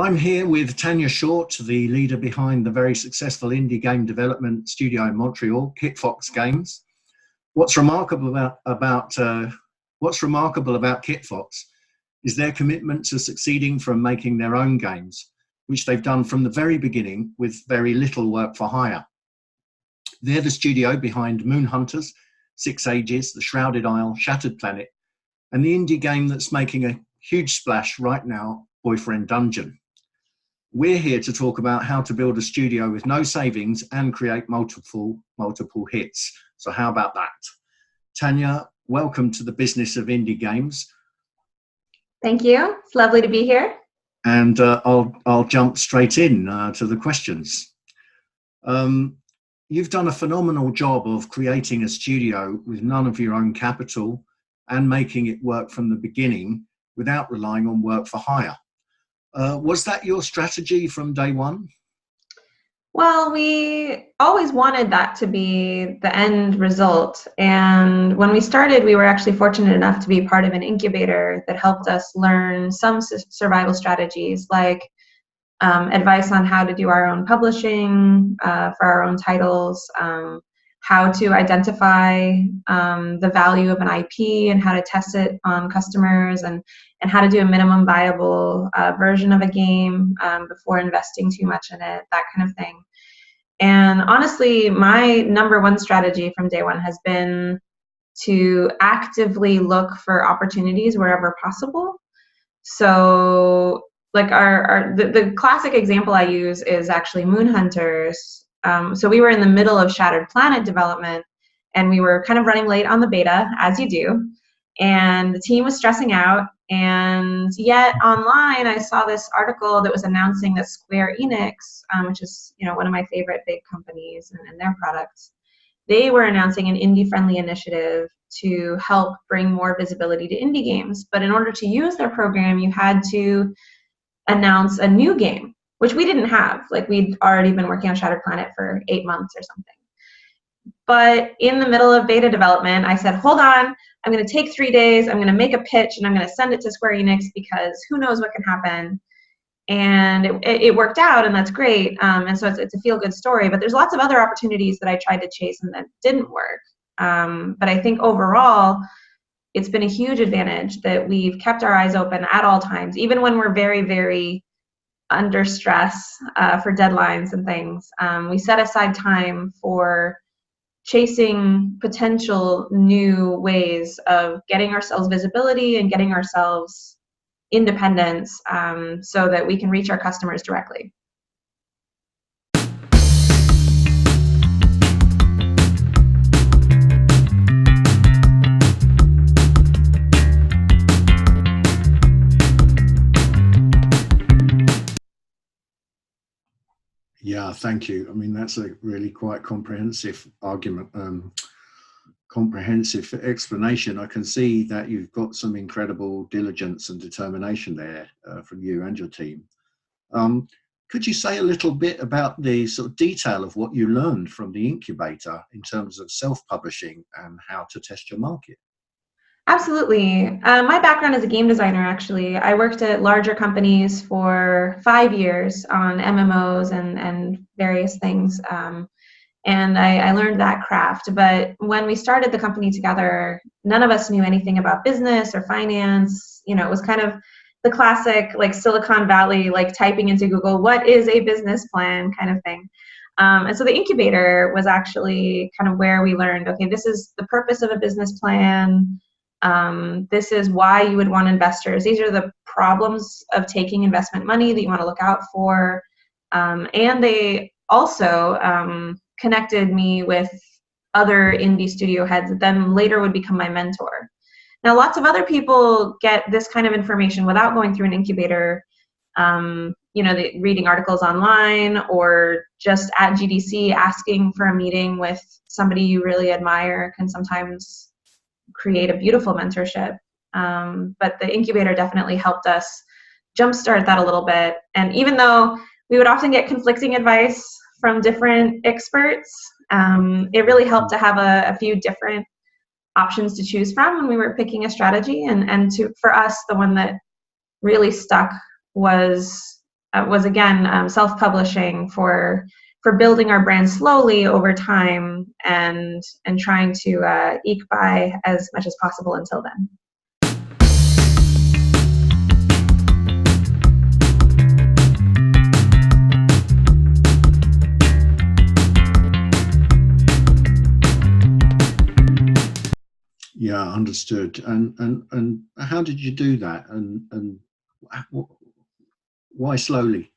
I'm here with Tanya Short, the leader behind the very successful indie game development studio in Montreal, KitFox Games. What's remarkable about KitFox is their commitment to succeeding from making their own games, which they've done from the very beginning with very little work for hire. They're the studio behind Moon Hunters, Six Ages, The Shrouded Isle, Shattered Planet, and the indie game that's making a huge splash right now, Boyfriend Dungeon. We're here to talk about how to build a studio with no savings and create multiple hits. So how about that? Tanya, welcome to the business of indie games. Thank you. It's lovely to be here. And I'll jump straight in to the questions. You've done a phenomenal job of creating a studio with none of your own capital and making it work from the beginning without relying on work for hire. Was that your strategy from day one? Well, we always wanted that to be the end result. And when we started, we were actually fortunate enough to be part of an incubator that helped us learn some survival strategies, like advice on how to do our own publishing for our own titles, how to identify the value of an IP and how to test it on customers, and how to do a minimum viable version of a game before investing too much in it, that kind of thing. And honestly, my number one strategy from day one has been to actively look for opportunities wherever possible. So like the classic example I use is actually Moon Hunters. So we were in the middle of Shattered Planet development, and we were kind of running late on the beta, as you do. And the team was stressing out. And yet online, I saw this article that was announcing that Square Enix, which is one of my favorite big companies and their products, they were announcing an indie-friendly initiative to help bring more visibility to indie games. But in order to use their program, you had to announce a new game, which we didn't have. Like, we'd already been working on Shattered Planet for 8 months or something. But in the middle of beta development, I said, hold on, I'm going to take 3 days, I'm going to make a pitch, and I'm going to send it to Square Enix because who knows what can happen. And it worked out, and that's great. And so it's a feel-good story. But there's lots of other opportunities that I tried to chase and that didn't work. But I think overall, it's been a huge advantage that we've kept our eyes open at all times, even when we're very, very under stress for deadlines and things. We set aside time for chasing potential new ways of getting ourselves visibility and getting ourselves independence so that we can reach our customers directly. Yeah, thank you. I mean, that's a really quite comprehensive argument, comprehensive explanation. I can see that you've got some incredible diligence and determination there from you and your team. Could you say a little bit about the sort of detail of what you learned from the incubator in terms of self-publishing and how to test your market? Absolutely. My background is a game designer, actually. I worked at larger companies for 5 years on MMOs and various things. And I learned that craft. But when we started the company together, none of us knew anything about business or finance. It was kind of the classic, like, Silicon Valley, like, typing into Google, what is a business plan kind of thing. And so the incubator was actually kind of where we learned, okay, this is the purpose of a business plan. This is why you would want investors. These are the problems of taking investment money that you want to look out for. And they also connected me with other indie studio heads that then later would become my mentor. Now, lots of other people get this kind of information without going through an incubator, reading articles online or just at GDC asking for a meeting with somebody you really admire can sometimes create a beautiful mentorship. But the incubator definitely helped us jumpstart that a little bit. And even though we would often get conflicting advice from different experts, it really helped to have a few different options to choose from when we were picking a strategy. And for us, the one that really stuck was was again self-publishing for building our brand slowly over time and trying to eke by as much as possible until then. Yeah, understood. And how did you do that? And why slowly?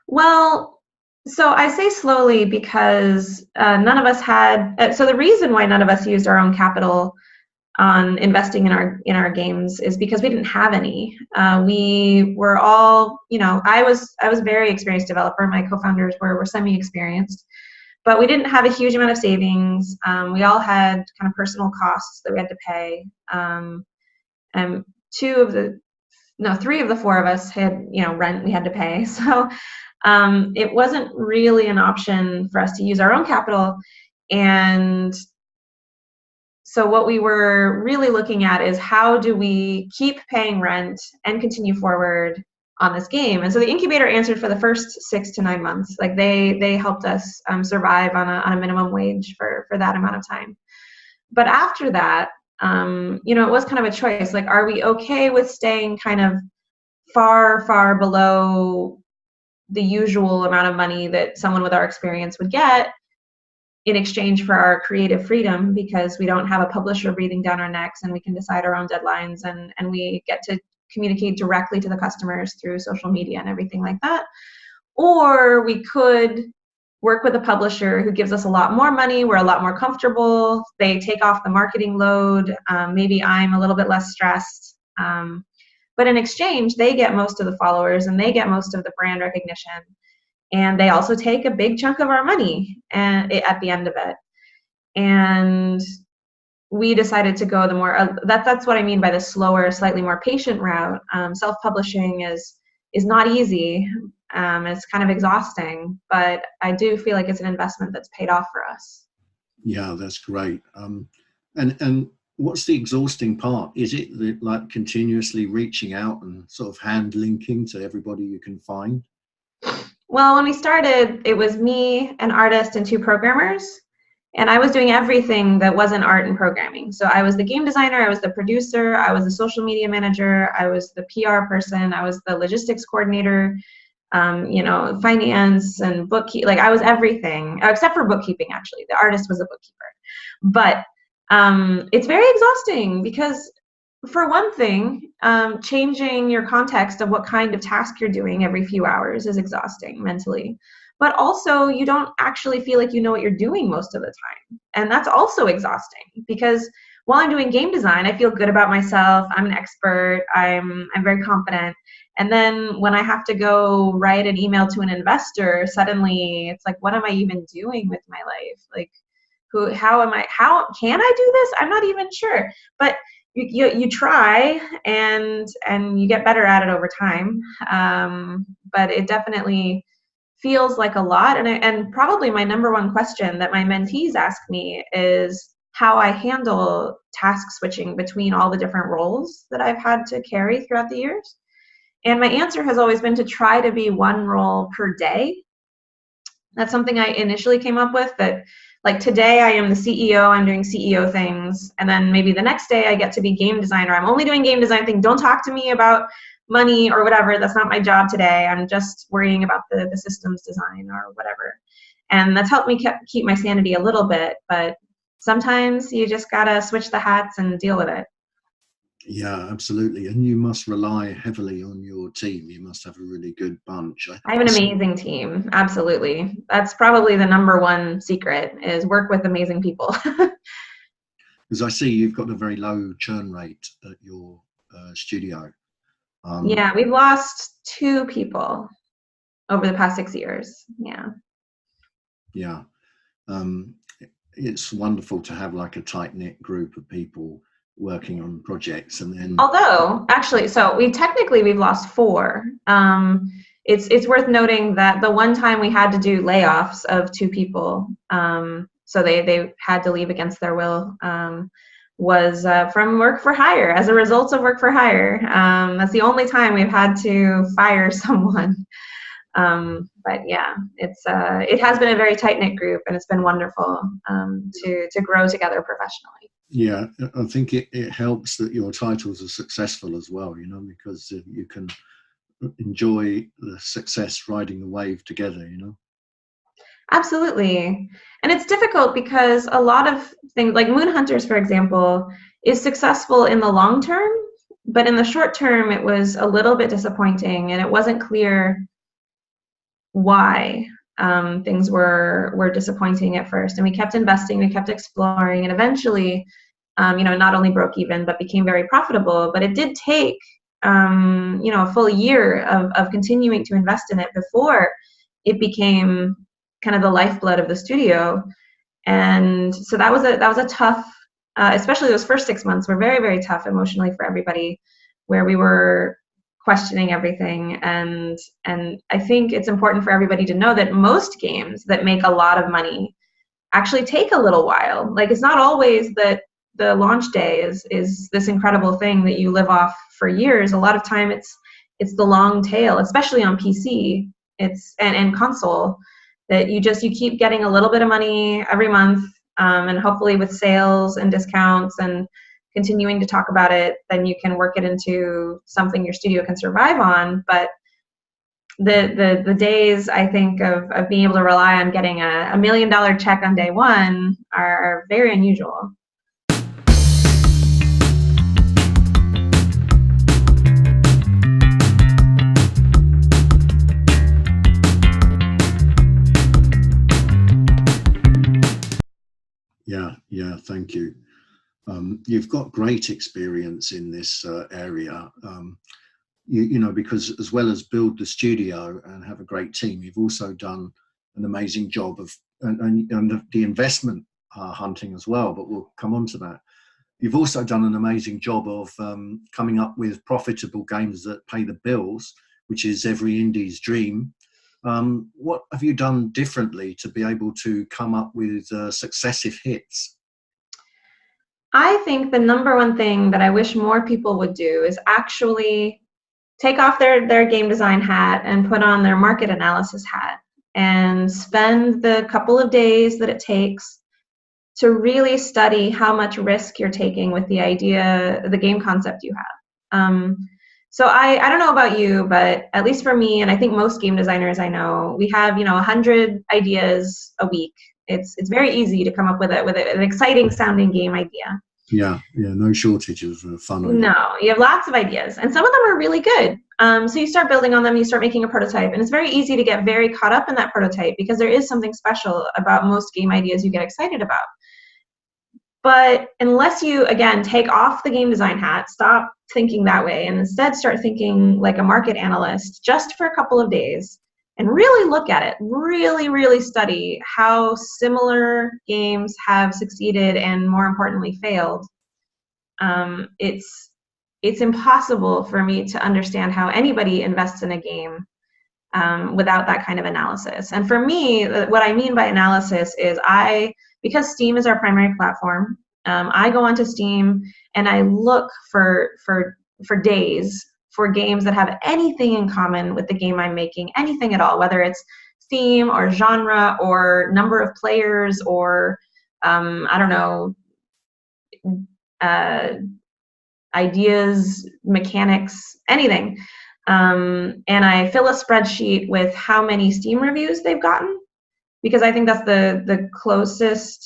Well, so I say slowly because none of us had. So the reason why none of us used our own capital on investing in our games is because we didn't have any. We were all, I was a very experienced developer. My co-founders were semi-experienced. But we didn't have a huge amount of savings. We all had kind of personal costs that we had to pay. And three of the four of us had, rent we had to pay. So it wasn't really an option for us to use our own capital. And so what we were really looking at is how do we keep paying rent and continue forward on this game. And so the incubator answered for the first 6 to 9 months. Like they helped us survive on a minimum wage for that amount of time. But after that, it was kind of a choice. Like, are we okay with staying kind of far, far below the usual amount of money that someone with our experience would get in exchange for our creative freedom, because we don't have a publisher breathing down our necks and we can decide our own deadlines and we get to communicate directly to the customers through social media and everything like that? Or we could work with a publisher who gives us a lot more money, we're a lot more comfortable, they take off the marketing load, maybe I'm a little bit less stressed, but in exchange they get most of the followers and they get most of the brand recognition, and they also take a big chunk of our money at the end of it. And we decided to go the more that's what I mean by the slower, slightly more patient route. Self-publishing is not easy. It's kind of exhausting, but I do feel like it's an investment that's paid off for us. Yeah, that's great. And what's the exhausting part? Is it like continuously reaching out and sort of hand linking to everybody you can find? Well, when we started, it was me, an artist, and 2 programmers. And I was doing everything that wasn't art and programming. So I was the game designer, I was the producer, I was the social media manager, I was the PR person, I was the logistics coordinator, finance and bookkeeping. Like I was everything, except for bookkeeping, actually. The artist was a bookkeeper. But it's very exhausting because, for one thing, changing your context of what kind of task you're doing every few hours is exhausting mentally. But also you don't actually feel like you know what you're doing most of the time. And that's also exhausting because while I'm doing game design, I feel good about myself. I'm an expert. I'm very confident. And then when I have to go write an email to an investor, suddenly it's like, what am I even doing with my life? Like, how can I do this? I'm not even sure. But you try and you get better at it over time. But it definitely feels like a lot. And probably my number one question that my mentees ask me is how I handle task switching between all the different roles that I've had to carry throughout the years. And my answer has always been to try to be one role per day. That's something I initially came up with, that like today I am the CEO, I'm doing CEO things, and then maybe the next day I get to be game designer. I'm only doing game design things. Don't talk to me about money or whatever. That's not my job today. I'm just worrying about the systems design or whatever. And that's helped me keep my sanity a little bit, but sometimes you just gotta switch the hats and deal with it. Yeah, absolutely. And you must rely heavily on your team. You must have a really good bunch. I have an amazing team. Absolutely. That's probably the number one secret, is work with amazing people. Because I see you've got a very low churn rate at your studio. Yeah, we've lost 2 people over the past 6 years. Yeah. Yeah. It's wonderful to have like a tight-knit group of people working on projects. And then, although actually, so we've lost 4. It's worth noting that the one time we had to do layoffs of 2 people, so they had to leave against their will, was from work for hire, as a result of work for hire. That's the only time we've had to fire someone. But yeah, it has been a very tight-knit group, and it's been wonderful to grow together professionally. Yeah, I think it helps that your titles are successful as well, you know, because you can enjoy the success riding the wave together, you know. Absolutely. And it's difficult because a lot of things, like Moon Hunters, for example, is successful in the long term, but in the short term, it was a little bit disappointing, and it wasn't clear why things were disappointing at first. And we kept investing, we kept exploring, and eventually, not only broke even, but became very profitable. But it did take, a full year of continuing to invest in it before it became kind of the lifeblood of the studio. And so that was a tough, especially those first 6 months were very, very tough emotionally for everybody, where we were questioning everything. And I think it's important for everybody to know that most games that make a lot of money actually take a little while. Like, it's not always that the launch day is this incredible thing that you live off for years. A lot of time it's the long tail, especially on PC, and console, that you keep getting a little bit of money every month, and hopefully with sales and discounts and continuing to talk about it, then you can work it into something your studio can survive on. But the days, I think, of being able to rely on getting a $1 million check on day one are very unusual. Yeah, thank you. You've got great experience in this area, because as well as build the studio and have a great team, you've also done an amazing job of and the investment hunting as well, but we'll come on to that. You've also done an amazing job of coming up with profitable games that pay the bills, which is every indie's dream. What have you done differently to be able to come up with successive hits? I think the number one thing that I wish more people would do is actually take off their game design hat and put on their market analysis hat, and spend the couple of days that it takes to really study how much risk you're taking with the idea, the game concept you have. So I don't know about you, but at least for me, and I think most game designers I know, we have 100 ideas a week. It's very easy to come up with an exciting sounding game idea. Yeah, no shortage of fun ideas. No, you have lots of ideas, and some of them are really good. So you start building on them, you start making a prototype, and it's very easy to get very caught up in that prototype because there is something special about most game ideas you get excited about. But unless you, again, take off the game design hat, stop thinking that way, and instead start thinking like a market analyst just for a couple of days, and really look at it, really, really study how similar games have succeeded and, more importantly, failed, it's impossible for me to understand how anybody invests in a game without that kind of analysis. And for me, what I mean by analysis is because Steam is our primary platform, I go onto Steam and I look for days for games that have anything in common with the game I'm making, anything at all, whether it's theme or genre or number of players or, ideas, mechanics, anything. And I fill a spreadsheet with how many Steam reviews they've gotten, because I think that's the closest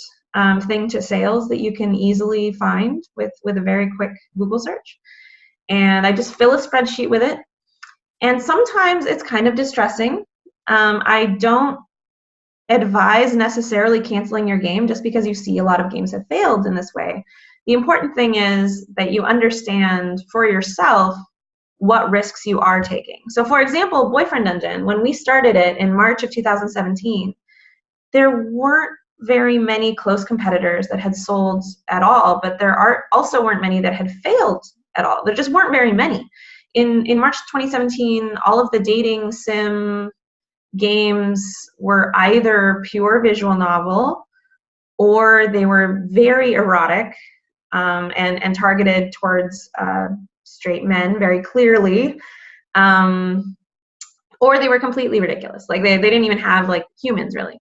thing to sales that you can easily find with a very quick Google search. And I just fill a spreadsheet with it. And sometimes it's kind of distressing. I don't advise necessarily canceling your game just because you see a lot of games have failed in this way. The important thing is that you understand for yourself what risks you are taking. So for example, Boyfriend Dungeon, when we started it in March of 2017, there weren't very many close competitors that had sold at all, but there also weren't many that had failed at all. There just weren't very many. In March 2017, all of the dating sim games were either pure visual novel, or they were very erotic, and targeted towards straight men very clearly, or they were completely ridiculous. Like they didn't even have like humans really.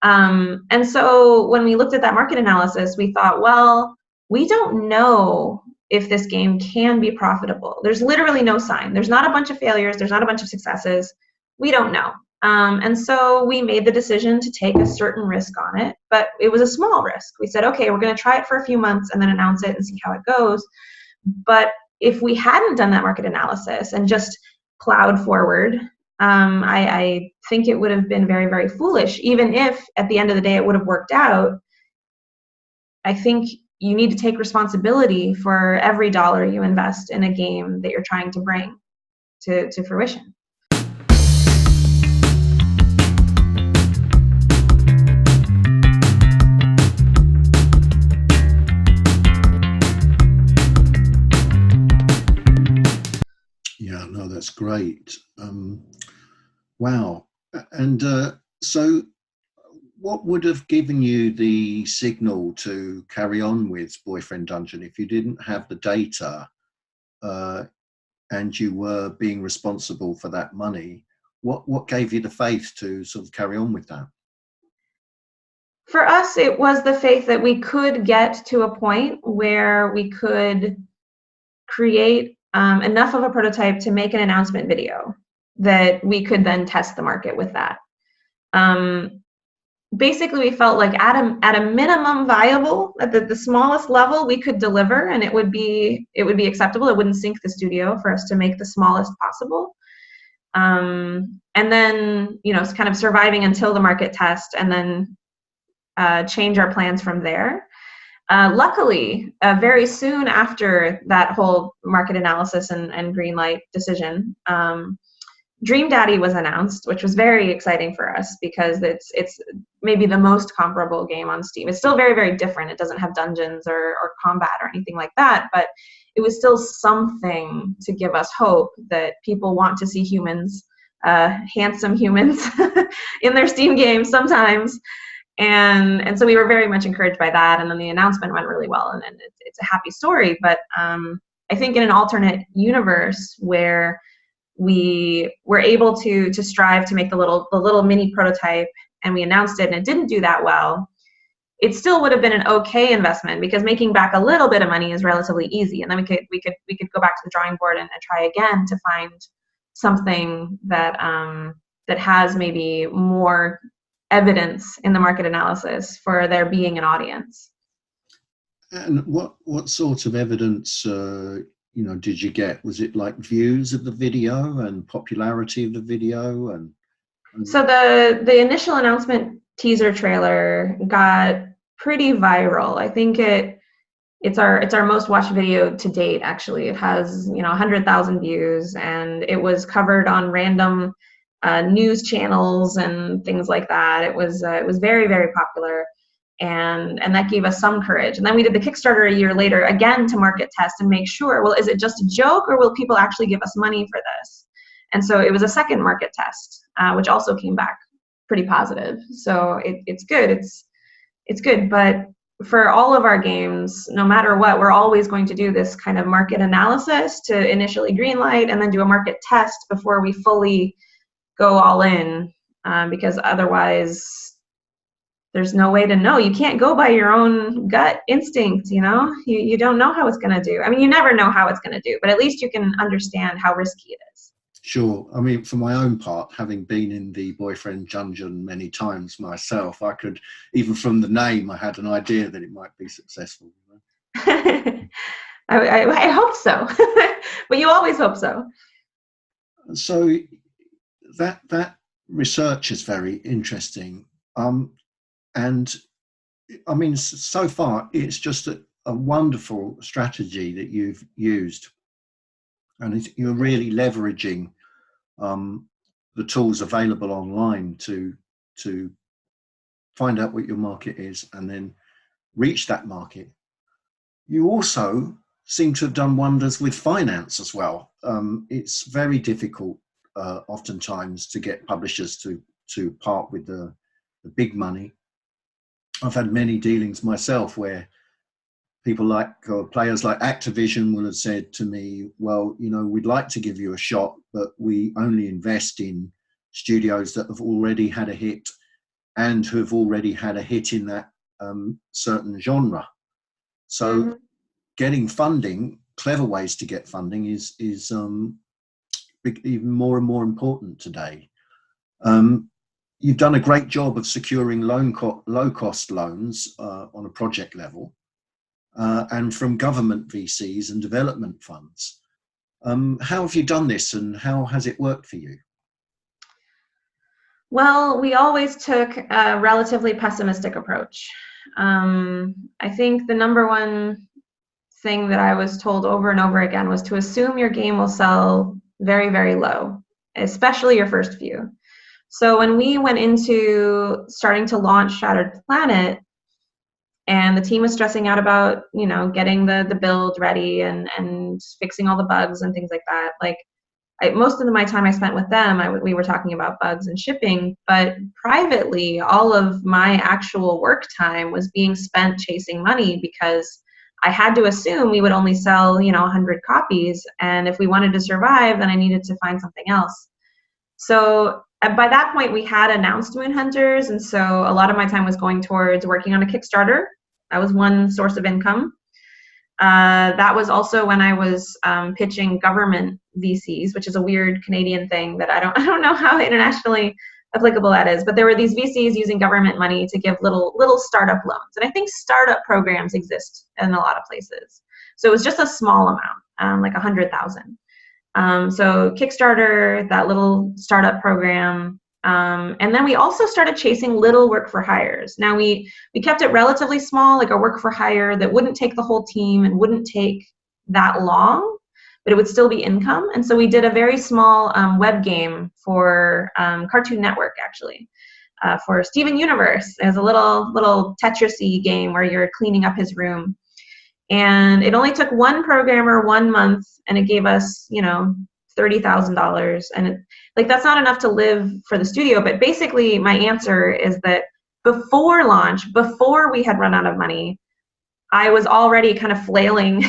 And so when we looked at that market analysis, we thought, well, we don't know if this game can be profitable. There's literally no sign. There's not a bunch of failures. There's not a bunch of successes. We don't know. And so we made the decision to take a certain risk on it, but it was a small risk. We said, okay, we're going to try it for a few months and then announce it and see how it goes. But if we hadn't done that market analysis and just plowed forward, I think it would have been very, very foolish. Even if at the end of the day it would have worked out, I think you need to take responsibility for every dollar you invest in a game that you're trying to bring to fruition. Yeah, no, that's great. Wow. And so what would have given you the signal to carry on with Boyfriend Dungeon if you didn't have the data and you were being responsible for that money? What gave you the faith to sort of carry on with that? For us, it was the faith that we could get to a point where we could create enough of a prototype to make an announcement video that we could then test the market with that. Basically, we felt like at a minimum viable, at the smallest level, we could deliver, and it would be acceptable. It wouldn't sink the studio for us to make the smallest possible. And then, it's kind of surviving until the market test, and then change our plans from there. Luckily, very soon after that whole market analysis and green light decision, Dream Daddy was announced, which was very exciting for us because it's maybe the most comparable game on Steam. It's still very, very different. It doesn't have dungeons or combat or anything like that, but it was still something to give us hope that people want to see humans, handsome humans, in their Steam games sometimes. And so we were very much encouraged by that. And then the announcement went really well, and it's a happy story. But I think in an alternate universe where we were able to strive to make the little mini prototype, and we announced it and it didn't do that well, it still would have been an okay investment because making back a little bit of money is relatively easy. And then we could go back to the drawing board and try again to find something that has maybe more evidence in the market analysis for there being an audience. And what sort of evidence did you get? Was it like views of the video and popularity of the video? And so the initial announcement teaser trailer got pretty viral. I think it's our most watched video to date. Actually, it has 100,000 views, and it was covered on random news channels and things like that. It was very, very popular. And that gave us some courage. And then we did the Kickstarter a year later, again, to market test and make sure, well, is it just a joke or will people actually give us money for this? And so it was a second market test, which also came back pretty positive. So it's good. It's good. But for all of our games, no matter what, we're always going to do this kind of market analysis to initially greenlight and then do a market test before we fully go all in, because otherwise there's no way to know. You can't go by your own gut instinct, you don't know how it's going to do. I mean, you never know how it's going to do, but at least you can understand how risky it is. Sure. I mean, for my own part, having been in the Boyfriend Dungeon many times myself, I could, even from the name, I had an idea that it might be successful. I hope so, but you always hope so. So that research is very interesting. And I mean, so far, it's just a wonderful strategy that you've used. And you're really leveraging the tools available online to find out what your market is and then reach that market. You also seem to have done wonders with finance as well. It's very difficult oftentimes to get publishers to part with the big money. I've had many dealings myself where people like, or players like Activision will have said to me, well, you know, we'd like to give you a shot, but we only invest in studios that have already had a hit and who have already had a hit in that certain genre. So getting funding, clever ways to get funding is even more and more important today. You've done a great job of securing low-cost loans on a project level and from government VCs and development funds. How have you done this, and how has it worked for you? Well, we always took a relatively pessimistic approach. I think the number one thing that I was told over and over again was to assume your game will sell very, very low, especially your first few. So when we went into starting to launch Shattered Planet, and the team was stressing out about, you know, getting the build ready and fixing all the bugs and things like that, like most of my time I spent with them, we were talking about bugs and shipping, but privately, all of my actual work time was being spent chasing money, because I had to assume we would only sell, you know, 100 copies. And if we wanted to survive, then I needed to find something else. So by that point, we had announced Moon Hunters. And so a lot of my time was going towards working on a Kickstarter. That was one source of income. That was also when I was pitching government VCs, which is a weird Canadian thing that I don't know how internationally applicable that is. But there were these VCs using government money to give little startup loans, and I think startup programs exist in a lot of places. So it was just a small amount, like 100,000. So Kickstarter, that little startup program. And then we also started chasing little work for hires. Now we kept it relatively small, like a work for hire that wouldn't take the whole team and wouldn't take that long, but it would still be income. And so we did a very small web game for Cartoon Network, actually, for Steven Universe. It was a little Tetris-y game where you're cleaning up his room. And it only took one programmer 1 month, and it gave us, you know, $30,000. And like, that's not enough to live for the studio. But basically my answer is that before launch, before we had run out of money, I was already kind of flailing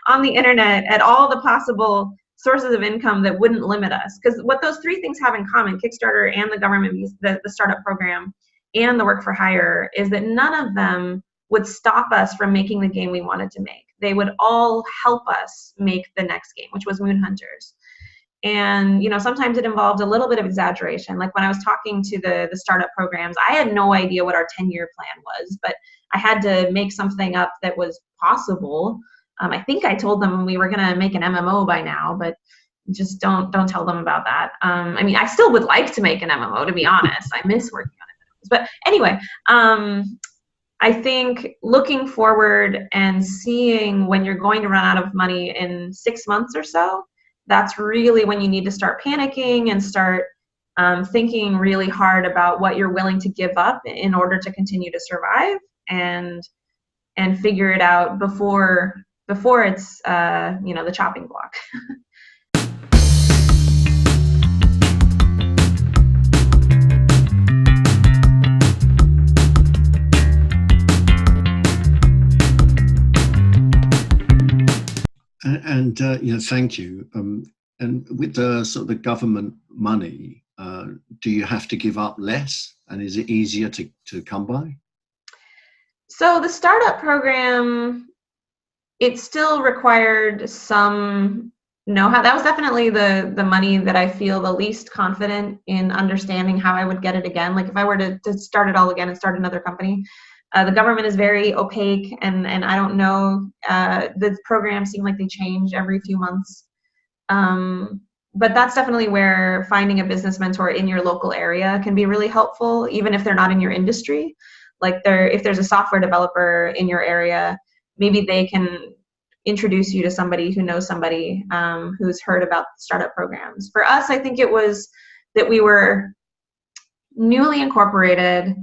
on the internet at all the possible sources of income that wouldn't limit us. Because what those three things have in common, Kickstarter and the government, the startup program and the work for hire, is that none of them would stop us from making the game we wanted to make. They would all help us make the next game, which was Moon Hunters. And, you know, sometimes it involved a little bit of exaggeration. Like when I was talking to the startup programs, I had no idea what our 10-year plan was, but I had to make something up that was possible. I think I told them we were going to make an MMO by now, but just don't tell them about that. I mean, I still would like to make an MMO, to be honest. I miss working on it. But anyway, I think looking forward and seeing when you're going to run out of money in 6 months or so, that's really when you need to start panicking and start thinking really hard about what you're willing to give up in order to continue to survive, and figure it out before it's you know, the chopping block. And you know, thank you. And with the sort of the government money, do you have to give up less, and is it easier to come by? So the startup program, it still required some know-how. That was definitely the money that I feel the least confident in understanding how I would get it again. Like if I were to start it all again and start another company, the government is very opaque, and I don't know. The programs seem like they change every few months. But that's definitely where finding a business mentor in your local area can be really helpful, even if they're not in your industry. Like if there's a software developer in your area, maybe they can introduce you to somebody who knows somebody who's heard about startup programs. For us, I think it was that we were newly incorporated,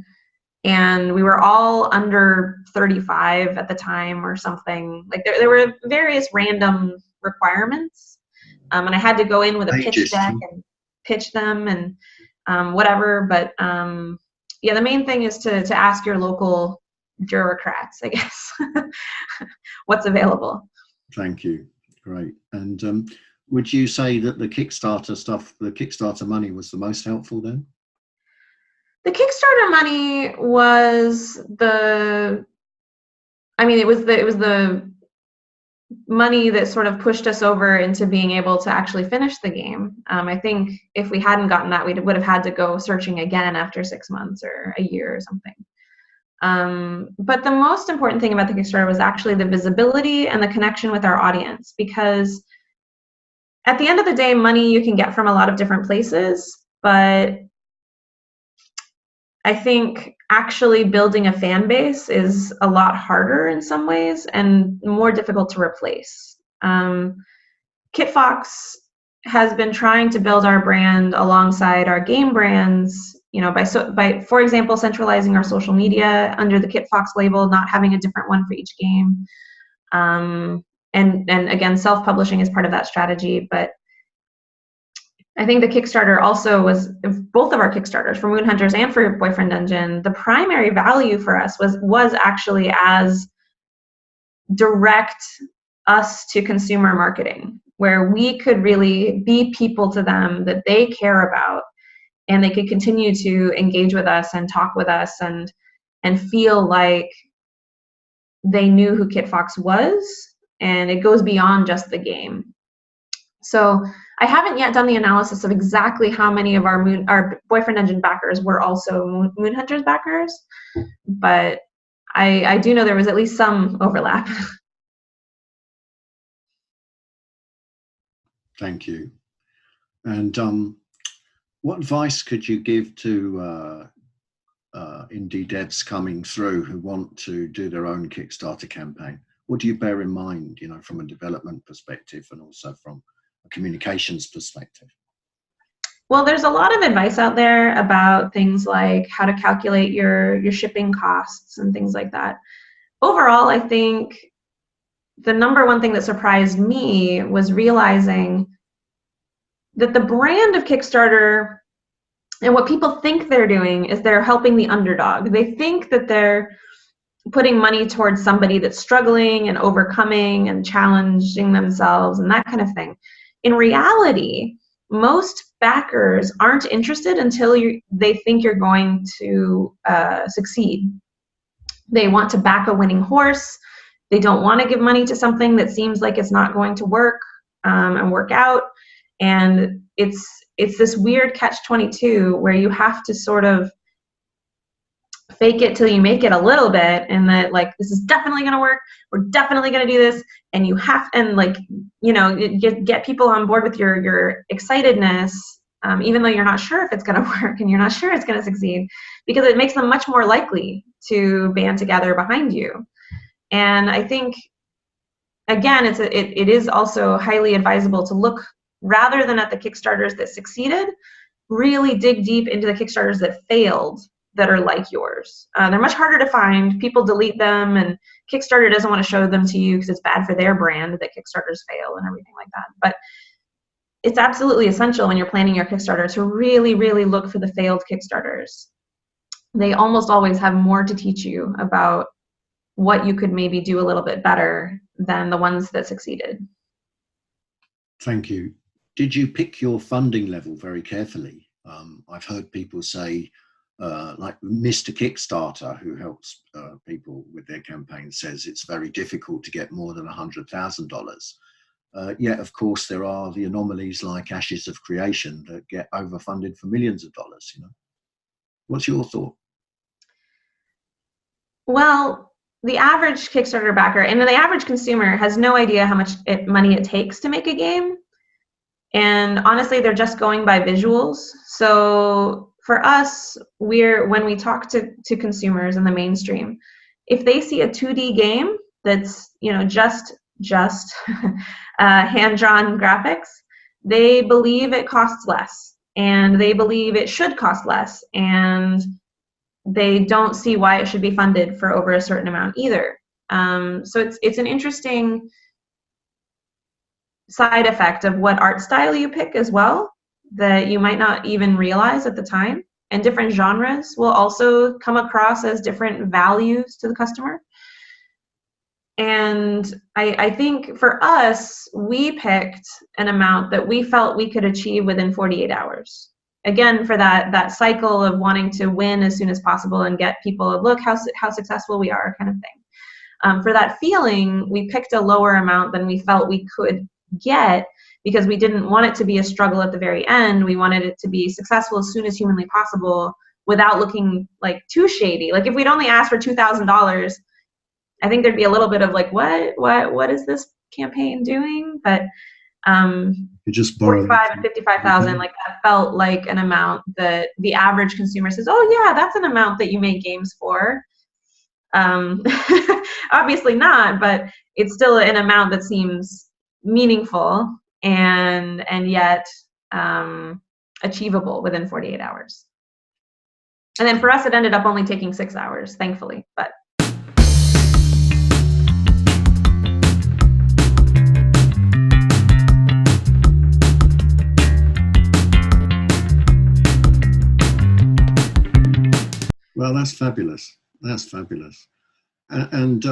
and we were all under 35 at the time or something. Like there were various random requirements, and I had to go in with a pitch deck and pitch them and whatever. But yeah, the main thing is to ask your local bureaucrats, I guess, what's available. Thank you. Great. And would you say that the Kickstarter money was the most helpful then? The Kickstarter money was it was the money that sort of pushed us over into being able to actually finish the game. I think if we hadn't gotten that, we would have had to go searching again after 6 months or a year or something. But the most important thing about the Kickstarter was actually the visibility and the connection with our audience, because at the end of the day, money you can get from a lot of different places, but I think actually building a fan base is a lot harder in some ways and more difficult to replace. KitFox has been trying to build our brand alongside our game brands, by, for example, centralizing our social media under the KitFox label, not having a different one for each game. And again, self-publishing is part of that strategy, but I think the Kickstarter also was, both of our Kickstarters, for Moon Hunters and for Boyfriend Dungeon, the primary value for us was actually as direct us to consumer marketing, where we could really be people to them that they care about, and they could continue to engage with us and talk with us and feel like they knew who KitFox was, and it goes beyond just the game. So I haven't yet done the analysis of exactly how many of our Boyfriend Dungeon backers were also Moon Hunters backers, but I do know there was at least some overlap. Thank you. And what advice could you give to indie devs coming through who want to do their own Kickstarter campaign? What do you bear in mind, from a development perspective and also from a communications perspective? Well, there's a lot of advice out there about things like how to calculate your shipping costs and things like that. Overall, I think the number one thing that surprised me was realizing that the brand of Kickstarter and what people think they're doing is they're helping the underdog. They think that they're putting money towards somebody that's struggling and overcoming and challenging themselves and that kind of thing. In reality, most backers aren't interested until they think you're going to succeed. They want to back a winning horse. They don't want to give money to something that seems like it's not going to work and work out. And it's this weird catch-22 where you have to sort of fake it till you make it a little bit, and that like, this is definitely going to work. We're definitely going to do this. And you have, and like, get people on board with your excitedness, even though you're not sure if it's going to work and you're not sure it's going to succeed, because it makes them much more likely to band together behind you. And I think, again, it is also highly advisable to look, rather than at the Kickstarters that succeeded, really dig deep into the Kickstarters that failed that are like yours. They're much harder to find. People delete them, and Kickstarter doesn't want to show them to you because it's bad for their brand that Kickstarters fail and everything like that. But it's absolutely essential when you're planning your Kickstarter to really, really look for the failed Kickstarters. They almost always have more to teach you about what you could maybe do a little bit better than the ones that succeeded. Thank you. Did you pick your funding level very carefully? I've heard people say, like Mr. Kickstarter, who helps people with their campaign, says it's very difficult to get more than $100,000. Yet, of course, there are the anomalies like Ashes of Creation that get overfunded for millions of dollars. What's your thought? Well, the average Kickstarter backer and the average consumer has no idea how much money it takes to make a game. And honestly, they're just going by visuals. So for us, when we talk to consumers in the mainstream, if they see a 2D game that's just hand-drawn graphics, they believe it costs less, and they believe it should cost less, and they don't see why it should be funded for over a certain amount either. So it's an interesting side effect of what art style you pick as well, that you might not even realize at the time. and different genres will also come across as different values to the customer. And I think for us, we picked an amount that we felt we could achieve within 48 hours. Again, for that cycle of wanting to win as soon as possible and get people, look how successful we are kind of thing. For that feeling, we picked a lower amount than we felt we could get because we didn't want it to be a struggle at the very end. We wanted it to be successful as soon as humanly possible without looking like too shady. Like if we'd only asked for $2,000, I think there'd be a little bit of like, what is this campaign doing? But you just borrowed 45 and 55,000, like that felt like an amount that the average consumer says, oh yeah, that's an amount that you make games for. Obviously not, but it's still an amount that seems meaningful and yet achievable within 48 hours. And then for us, it ended up only taking 6 hours, thankfully. But well, that's fabulous. That's fabulous. And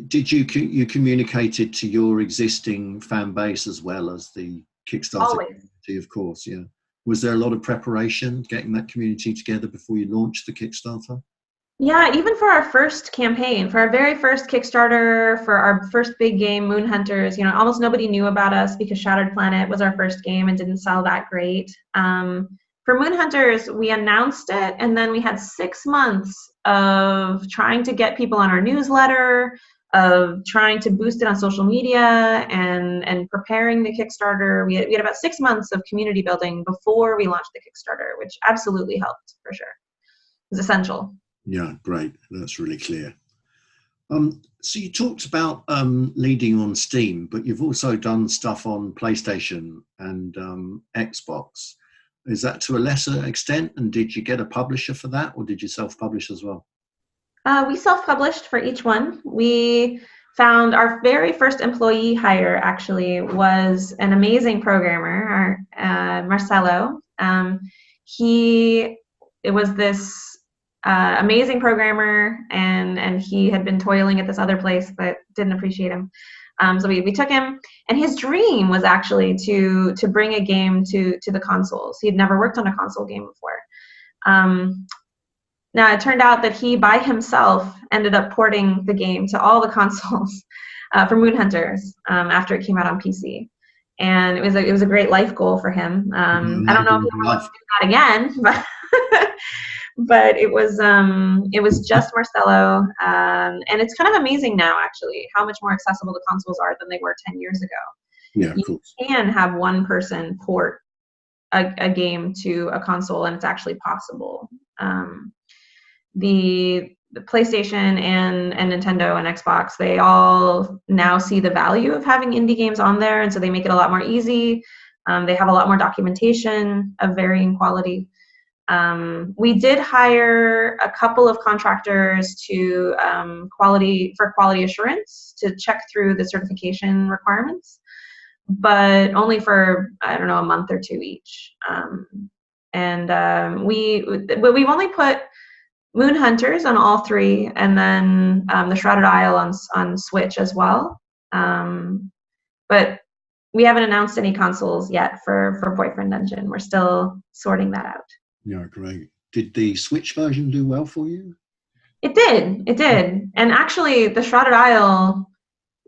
did you communicated to your existing fan base as well as the Kickstarter community, of course? Yeah. Was there a lot of preparation getting that community together before you launched the Kickstarter? Yeah, even for our first campaign, for our very first Kickstarter, for our first big game, Moon Hunters, almost nobody knew about us because Shattered Planet was our first game and didn't sell that great. For Moon Hunters, we announced it, and then we had 6 months of trying to get people on our newsletter, of trying to boost it on social media, and preparing the Kickstarter. We had about 6 months of community building before we launched the Kickstarter, which absolutely helped, for sure. It was essential. Yeah, great. That's really clear. So you talked about leading on Steam, but you've also done stuff on PlayStation and Xbox. Is that to a lesser extent? And did you get a publisher for that, or did you self-publish as well? We self-published for each one. We found our very first employee hire actually was an amazing programmer, Marcelo. It was this amazing programmer, and he had been toiling at this other place that didn't appreciate him. So we took him, and his dream was actually to bring a game to the consoles. He had never worked on a console game before. Now it turned out that he by himself ended up porting the game to all the consoles for Moon Hunters after it came out on PC, and it was a great life goal for him. I don't know if he wants to do that again, but it was just Marcelo, and it's kind of amazing now actually how much more accessible the consoles are than they were 10 years ago. Yeah, of course. You can have one person port a game to a console, and it's actually possible. The PlayStation and Nintendo and Xbox, they all now see the value of having indie games on there, and so they make it a lot more easy. They have a lot more documentation of varying quality. We did hire a couple of contractors to quality assurance to check through the certification requirements, but only for, I don't know, a month or two each. We've only put Moon Hunters on all three, and then the Shrouded Isle on Switch as well. But we haven't announced any consoles yet for Boyfriend Dungeon. We're still sorting that out. Yeah, great. Did the Switch version do well for you? It did. And actually, the Shrouded Isle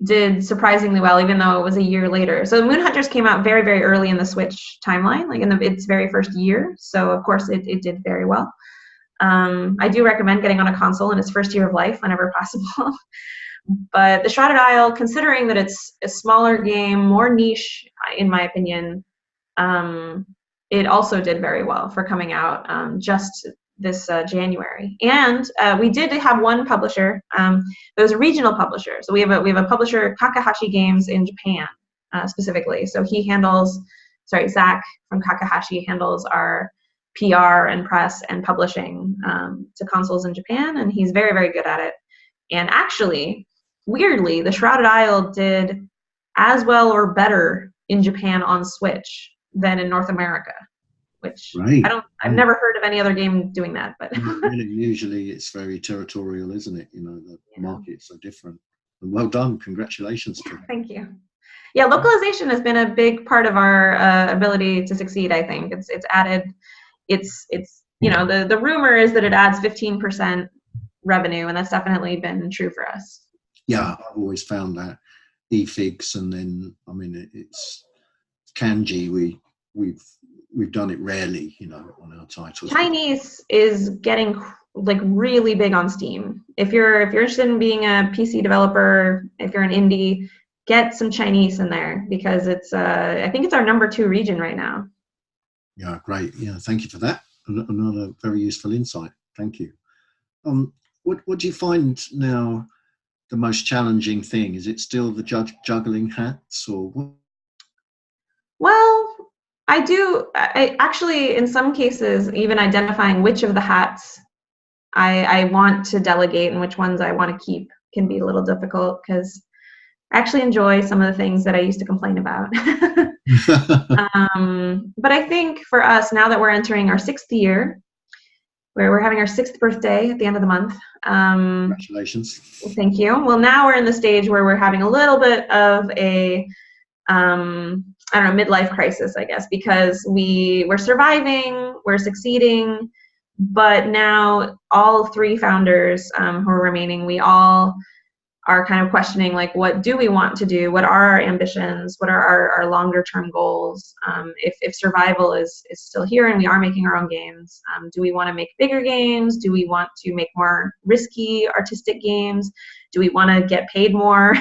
did surprisingly well, even though it was a year later. So Moon Hunters came out very, very early in the Switch timeline, like in its very first year. So of course, it did very well. I do recommend getting on a console in its first year of life whenever possible. But the Shrouded Isle, considering that it's a smaller game, more niche, in my opinion, it also did very well for coming out just this January. And we did have one publisher. It was a regional publisher. So we have a publisher, Kakahashi Games in Japan specifically. So he handles, Zach from Kakahashi handles our PR and press and publishing to consoles in Japan, and he's very, very good at it. And actually, weirdly, the Shrouded Isle did as well or better in Japan on Switch than in North America. which Right. I've never heard of any other game doing that, but Really, usually it's very territorial, isn't it? You know, the markets are different. And well done. Congratulations to you. Thank you. Yeah, localization has been a big part of our ability to succeed. I think it's added. It's the rumor is that it adds 15% revenue, and that's definitely been true for us. Yeah, I've always found that eFigs, and then I mean it's kanji. We've done it rarely, on our titles. Chinese is getting like really big on Steam. If you're interested in being a PC developer, if you're an indie, get some Chinese in there, because it's I think it's our #2 region right now. Yeah, great. Yeah, thank you for that. Another very useful insight. Thank you. What do you find now the most challenging thing? Is it still the juggling hats, or what? Well, I actually, in some cases, even identifying which of the hats I want to delegate and which ones I want to keep can be a little difficult, because I actually enjoy some of the things that I used to complain about. But I think for us, now that we're entering our 6th year, where we're having our 6th birthday at the end of the month. Congratulations. Thank you. Well, now we're in the stage where we're having a little bit of a midlife crisis, I guess, because we're surviving, we're succeeding, but now all 3 founders who are remaining, we all are kind of questioning, like, what do we want to do? What are our ambitions? What are our longer term goals? If survival is still here and we are making our own games, do we want to make bigger games? Do we want to make more risky artistic games? Do we want to get paid more?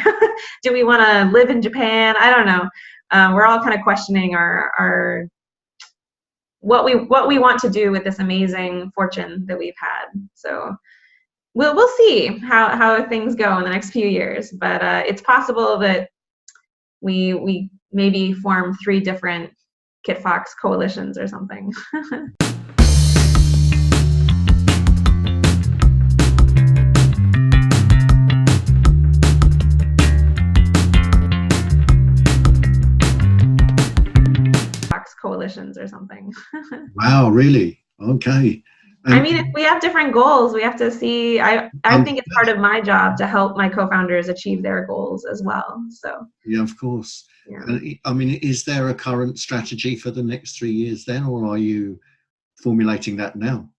Do we want to live in Japan? I don't know. We're all kind of questioning our what we want to do with this amazing fortune that we've had. So we'll see how things go in the next few years, but it's possible that we maybe form 3 different KitFox coalitions or something. Coalitions or something. Wow, really? Okay. I mean, if we have different goals, we have to see. I think it's part of my job to help my co-founders achieve their goals as well. So yeah, of course. Yeah. I mean, is there a current strategy for the next 3 years then, or are you formulating that now?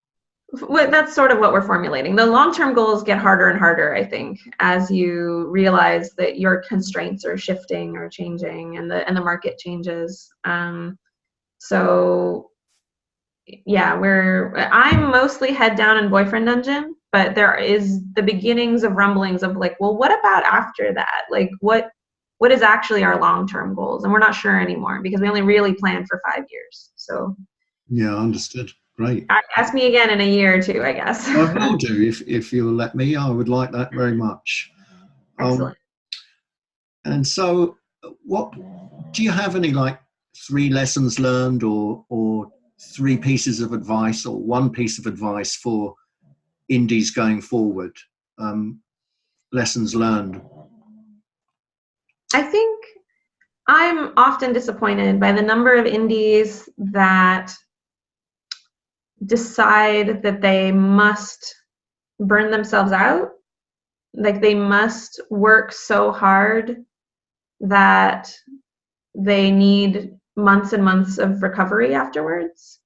Well, that's sort of what we're formulating. The long-term goals get harder and harder, I think, as you realize that your constraints are shifting or changing, and the market changes. So yeah, I'm mostly head down in Boyfriend Dungeon, but there is the beginnings of rumblings of like, well, what about after that? Like, what is actually our long-term goals? And we're not sure anymore, because we only really plan for 5 years. So yeah, understood. Great. Ask me again in a year or 2, I guess. I will do, if you'll let me. I would like that very much. Excellent. And so, what do you have any 3 lessons learned, or 3 pieces of advice, or 1 piece of advice for indies going forward? Lessons learned. I think I'm often disappointed by the number of indies that decide that they must burn themselves out, like they must work so hard that they need months and months of recovery afterwards.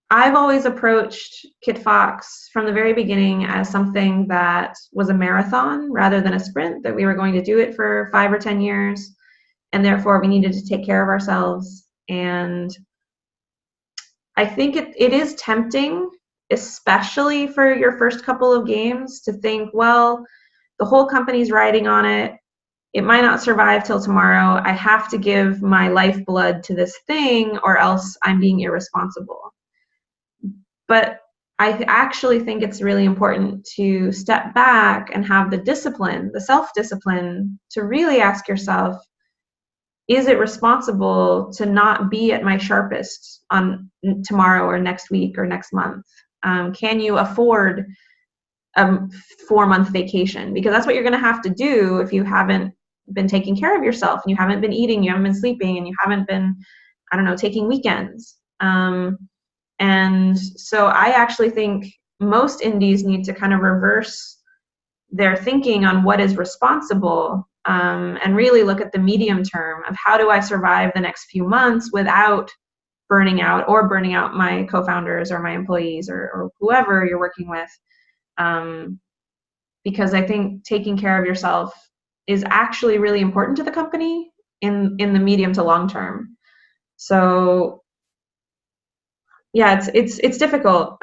I've always approached KitFox from the very beginning as something that was a marathon rather than a sprint, that we were going to do it for 5 or 10 years, and therefore we needed to take care of ourselves. And I think it is tempting, especially for your first couple of games, to think, well, the whole company's riding on it. It might not survive till tomorrow. I have to give my lifeblood to this thing, or else I'm being irresponsible. But I actually think it's really important to step back and have the discipline, the self-discipline, to really ask yourself, is it responsible to not be at my sharpest on tomorrow or next week or next month? Can you afford a 4-month vacation? Because that's what you're going to have to do if you haven't been taking care of yourself, and you haven't been eating, you haven't been sleeping, and you haven't been I don't know, taking weekends. And so I actually think most indies need to kind of reverse their thinking on what is responsible, and really look at the medium term of how do I survive the next few months without burning out, or burning out my co-founders or my employees, or whoever you're working with. Because I think taking care of yourself is actually really important to the company in the medium to long term. So yeah, it's difficult,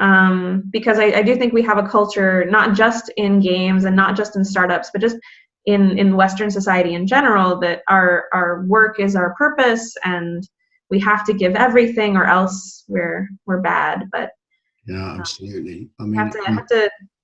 because I do think we have a culture, not just in games and not just in startups, but just in Western society in general, that our work is our purpose, and we have to give everything, or else we're bad. But Yeah, absolutely. I you mean,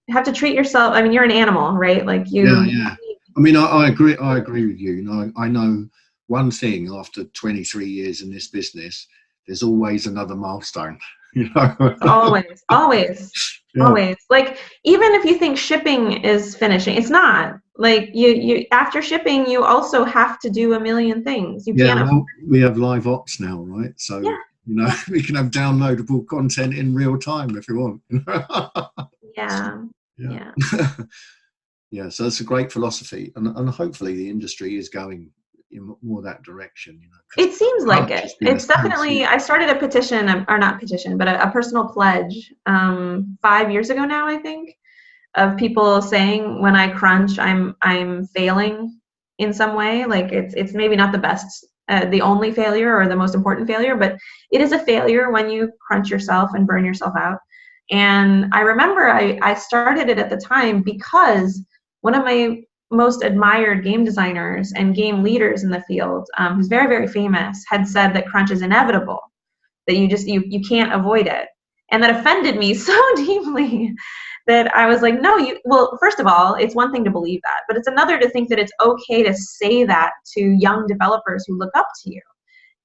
have to treat yourself. I mean, you're an animal, right? Like yeah, you. yeah. I mean, I agree. I agree with you. You know, I know one thing. After 23 years in this business, there's always another milestone. You know. Always, always, Yeah. always. Like, even if you think shipping is finishing, it's not. Like, you after shipping, you also have to do a million things. You Yeah. can't. Well, we have live ops now, right? So Yeah, you know, we can have downloadable content in real time if you want. yeah, Yeah. yeah. Yeah. So it's a great philosophy, and hopefully the industry is going in more that direction. You know, because It seems like crunch it. has been a It's definitely. I started a petition, or not petition, but a personal pledge, 5 years ago now, I think, of people saying when I crunch, I'm failing in some way. Like, it's maybe not the best, the only failure or the most important failure, but it is a failure when you crunch yourself and burn yourself out. And I remember I started it at the time because one of my most admired game designers and game leaders in the field, who's very, very famous, had said that crunch is inevitable, that you can't avoid it. And that offended me so deeply that I was like, no, well, first of all, it's one thing to believe that, but it's another to think that it's okay to say that to young developers who look up to you.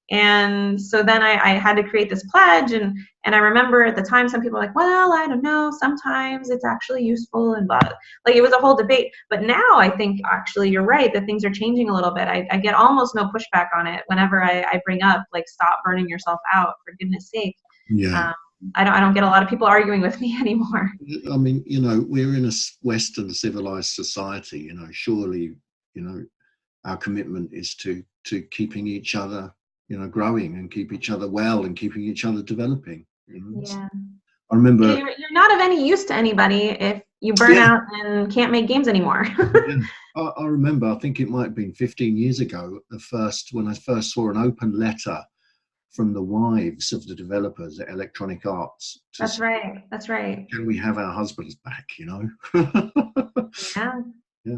And so then I had to create this pledge, and I remember at the time some people were like, well, I don't know, sometimes it's actually useful, and blah. Like, it was a whole debate. But now I think actually you're right, that things are changing a little bit. I get almost no pushback on it whenever I bring up, like, stop burning yourself out, for goodness sake. Yeah. Um, I don't get a lot of people arguing with me anymore. I mean, you know, we're in a Western civilized society. You know, surely, you know, our commitment is to keeping each other, you know, growing, and keep each other well, and keeping each other developing. You know? Yeah. I remember. You're not of any use to anybody if you burn Yeah, out and can't make games anymore. yeah. I remember. I think it might have been 15 years ago. When I first saw an open letter from the wives of the developers at Electronic Arts to That's say, right. That's right. can we have our husbands back? You know. Yeah. Yeah.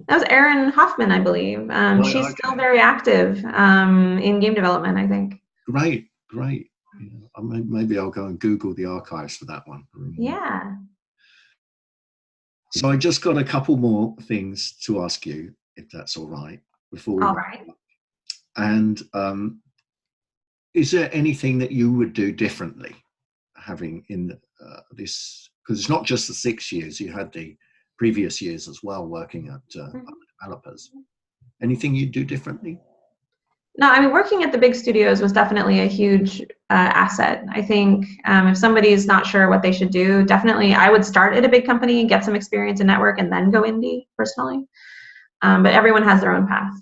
That was Erin Hoffman, I believe. Right. She's still Okay. very active, in game development, I think. Great. Great. Yeah. Maybe I'll go and Google the archives for that one. Yeah. So I just got a couple more things to ask you, if that's all right, before we All wrap right. up. And is there anything that you would do differently, having in this? Because it's not just the 6 years; you had the previous years as well, working at other developers. Anything you'd do differently? No, I mean, working at the big studios was definitely a huge asset. I think if somebody's not sure what they should do, definitely I would start at a big company, get some experience in network, and then go indie personally. But everyone has their own path.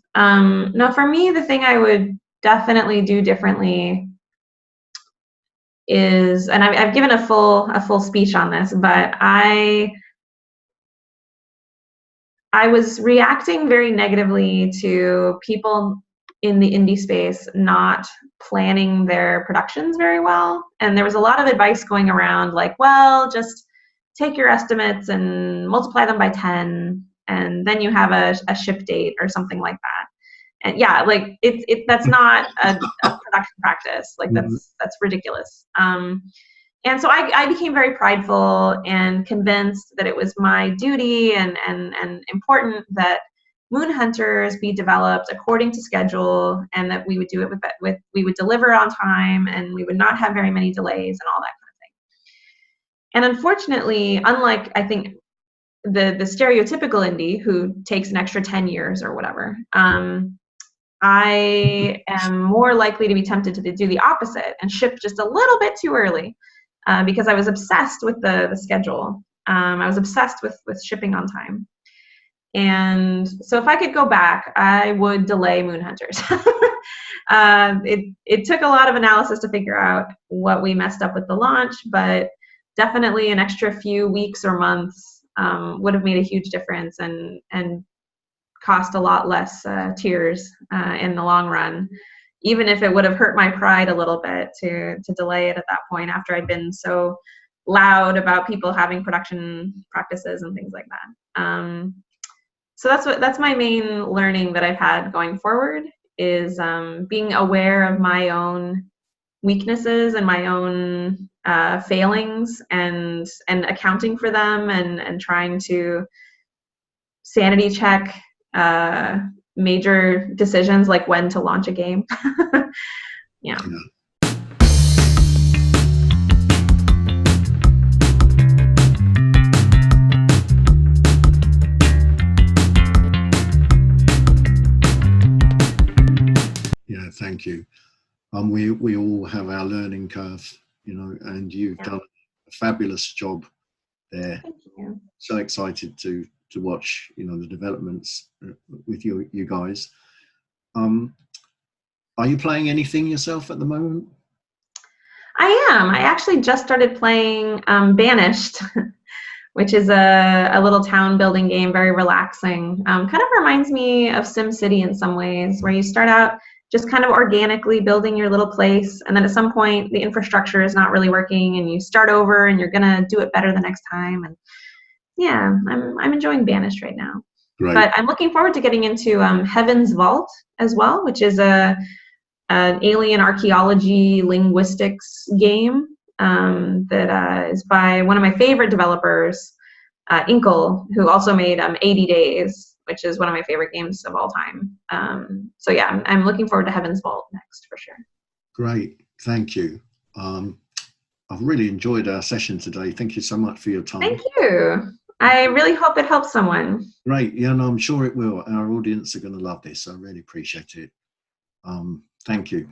No, for me, the thing I would definitely do differently is, and I've given a full speech on this, but I was reacting very negatively to people in the indie space not planning their productions very well. And there was a lot of advice going around like, well, just take your estimates and multiply them by 10, and then you have a ship date or something like that. And yeah, like that's not a production practice. Like, Mhm. that's ridiculous. And so I became very prideful and convinced that it was my duty and important that Moon Hunters be developed according to schedule, and that we would do it we would deliver on time, and we would not have very many delays and all that kind of thing. And unfortunately, unlike, I think, the stereotypical indie who takes an extra 10 years or whatever, I am more likely to be tempted to do the opposite and ship just a little bit too early because I was obsessed with the schedule. I was obsessed with shipping on time. And so if I could go back, I would delay Moon Hunters. It took a lot of analysis to figure out what we messed up with the launch, but definitely an extra few weeks or months would have made a huge difference and cost a lot less tears in the long run, even if it would have hurt my pride a little bit to delay it at that point after I'd been so loud about people having production practices and things like that. So that's my main learning that I've had going forward is being aware of my own weaknesses and my own failings and accounting for them and trying to sanity check major decisions like when to launch a game. Yeah. Yeah, thank you. We all have our learning curve, and you've done a fabulous job there. Thank you. So excited to watch, the developments with you guys. Are you playing anything yourself at the moment? I am. I actually just started playing Banished, which is a little town building game, very relaxing. Kind of reminds me of SimCity in some ways, where you start out just kind of organically building your little place, and then at some point the infrastructure is not really working, and you start over, and you're gonna do it better the next time. And yeah, I'm enjoying Banished right now. Great. But I'm looking forward to getting into Heaven's Vault as well, which is an alien archaeology linguistics game that is by one of my favorite developers, Inkle, who also made 80 Days, which is one of my favorite games of all time. So yeah, I'm looking forward to Heaven's Vault next for sure. Great, thank you. I've really enjoyed our session today. Thank you so much for your time. Thank you. I really hope it helps someone. Great, yeah, no, I'm sure it will. Our audience are going to love this. I really appreciate it. Thank you.